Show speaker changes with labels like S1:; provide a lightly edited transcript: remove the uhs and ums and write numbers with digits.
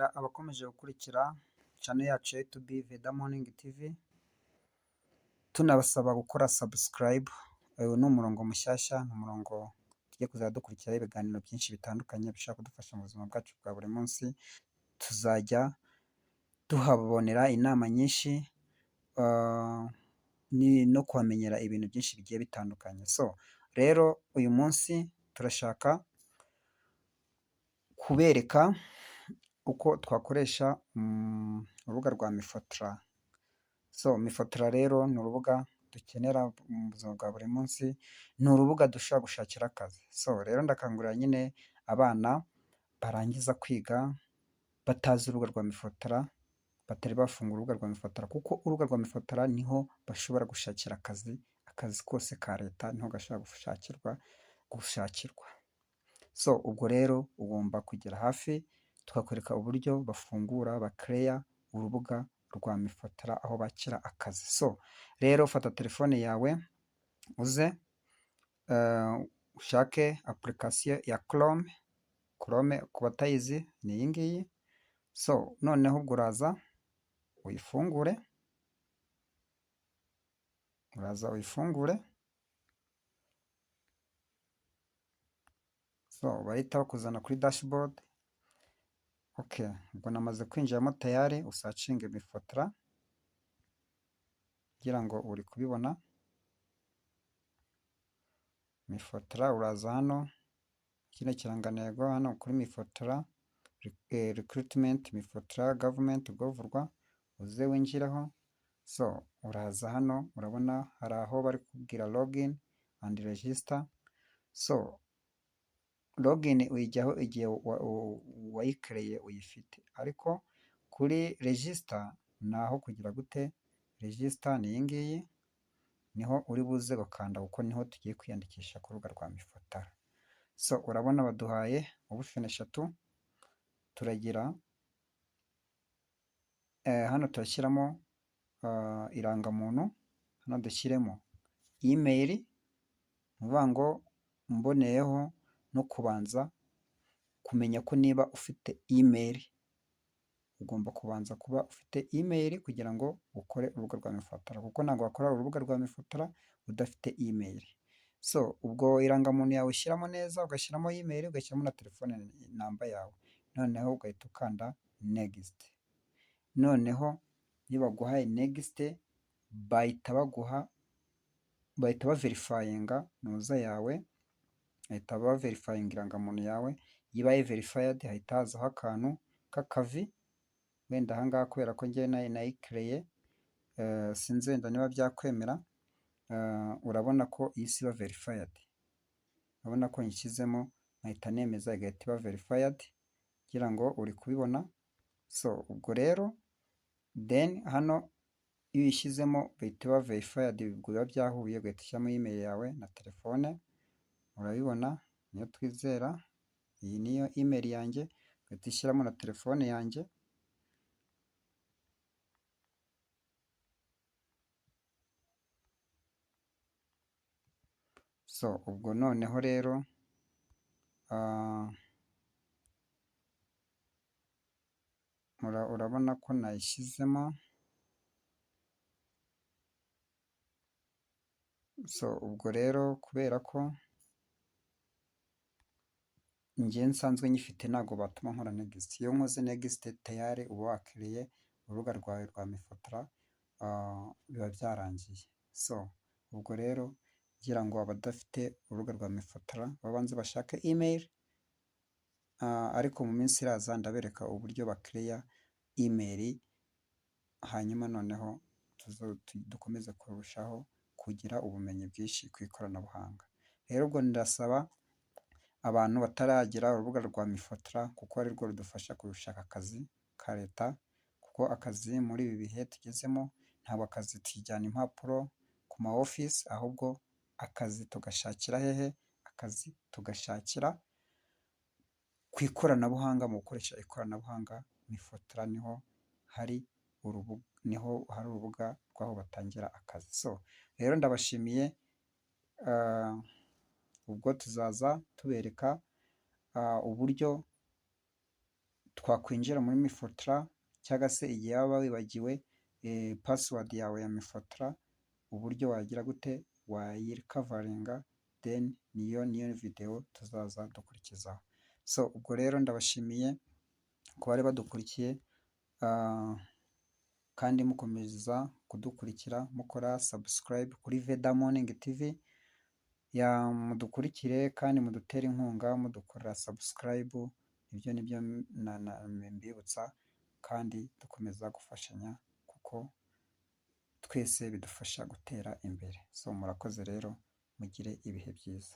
S1: gushimira abakomeje gukurikira channel yacu ya YouTube Veda Morning TV, tunabasaba gukora subscribe. Uyu ni umurongo mushyashya, ni umurongo tugiye kuzajya dukurikiraho ibiganiro byinshi bitandukanye bishobora kudufasha mu buzima bwacu bwa buri munsi. Tuzajya tuhabonera inama nyinshi no kuhamenyera ibintu byinshi bigiye bitandukanye. So rero uyu munsi turashaka kubereka uko twakoresha urubuga rwa Mifotra. So Mifotra rero ni urubuga dukenera mu buzima bwa buri munsi, ni urubuga dushobora gushakira akazi. So rero ndakangurira nyine abana barangiza kwiga batazi urubuga rwa Mifotra, batari bafungura urubuga rwa Mifotra, kuko urubuga rwa Mifotra niho bashobora gushakira akazi kose ka leta niho gashobora gushakirwa. So ubwo rero ugomba kugera hafi tukakwereka uburyo bafungura bakereya urubuga rwa Mifotra aho bakira akazi. So rero fata telefone yawe uze ushake application ya Chrome ku batayizi ni iyi ngiyi. So noneho ubwo uraza uyifungure, so bahita bakuzana kuri dashboard. Okay, ubwo namaze kwinjiramo tayari, usacinge Mifotra kugira ngo uri kubibona. Mifotra uraza hano, kino kirangantego hano kuri Mifotra recruitment Mifotra government govurwa, uze winjireho. So uraza hano urabona hari aho bari kubwira login and register. So login uyijyaho igihe wayikereye uyifite, ariko kuri register naho kugira gute, register ni iyi ngiyi, niho uri buze gukanda kuko niho tugiye kwiyandikisha ku rubuga rwa Mifotra. So urabona baduhaye option eshatu, turagira hano turashyiramo irangamuntu, hano dushyiremo email, ni ukuvuga ngo mboneyeho no kubanza kumenya ko niba ufite email, ugomba kubanza kuba ufite email kugira ngo ukore urubuga rwa Mifotra, kuko ntabwo wakora urubuga rwa Mifotra udafite email. So ubwo irangamuntu yawe ushyiramo neza, ugashyiramo email, ugashyiramo na telefone namba yawe, noneho ugahita ukanda next. Noneho niba baguhaye next bahita baverifyinga nuza yawe, bahita baverifyinga irangamuntu yawe. Iyo ibaye verified hahita hazaho akantu k'akavi, wenda aha ngaha kubera ko njye nayikereye sinzi wenda niba byakwemera. Urabona ko iyi si iba verified, urabona ko nyishyizemo nkahita nemeza igahita iba verified kugira ngo uri kubibona. So ubwo rero then hano iyo uyishyizemo bahita iba verified, ubwo biba byahuye, ugahita ushyiramo email yawe na telefone, urabibona niyo twizera, iyi niyo email yanjye, ugahita ushyiramo na telefone yanjye. So ubwo noneho rero urabona ko nayishyizemo. So ubwo rero kubera ko njye nsanzwe nyifite ntabwo batuma nkora next. Iyo nkoze next tayari uba wakiriye urubuga rwawe rwa Mifotra, biba byarangiye. So ubwo rero kugira ngo abadafite urubuga rwa Mifotra babanze bashake email, ariko mu minsi iraza ndabereka uburyo bakereya email, hanyuma noneho dukomeze kurushaho kugira ubumenyi bwinshi ku ikoranabuhanga. Rero ubwo ndasaba abantu bataragira urubuga rwa Mifotra, kuko ari rwo rudufasha gushaka akazi ka leta, kuko akazi muri ibi bihe tugezemo ntabwo akazi tujyana impapuro ku ma office, ahubwo akazi tugashakira hehe? Akazi tugashakira ku ikoranabuhanga, mu gukoresha ikoranabuhanga. Mifotra niho hari urubuga rw'aho batangira akazi. So rero ndabashimiye, ubwo tuzaza tubereka uburyo twakwinjira muri Mifotra cyangwa se igihe waba wibagiwe password yawe ya Mifotra, uburyo wagira gute wayirikavaringa, then niyo video tuzaza dukurikizaho. So ubwo rero ndabashimiye ku bari badukurikiye, kandi mukomeza kudukurikira mukora subscribe kuri Veda Morning TV, mudukurikire kandi mudutere inkunga mudukorera subscribe, ibyo nibyo mbibutsa, kandi dukomeza gufashanya kuko twese bidufasha gutera imbere. So murakoze rero, mugire ibihe byiza.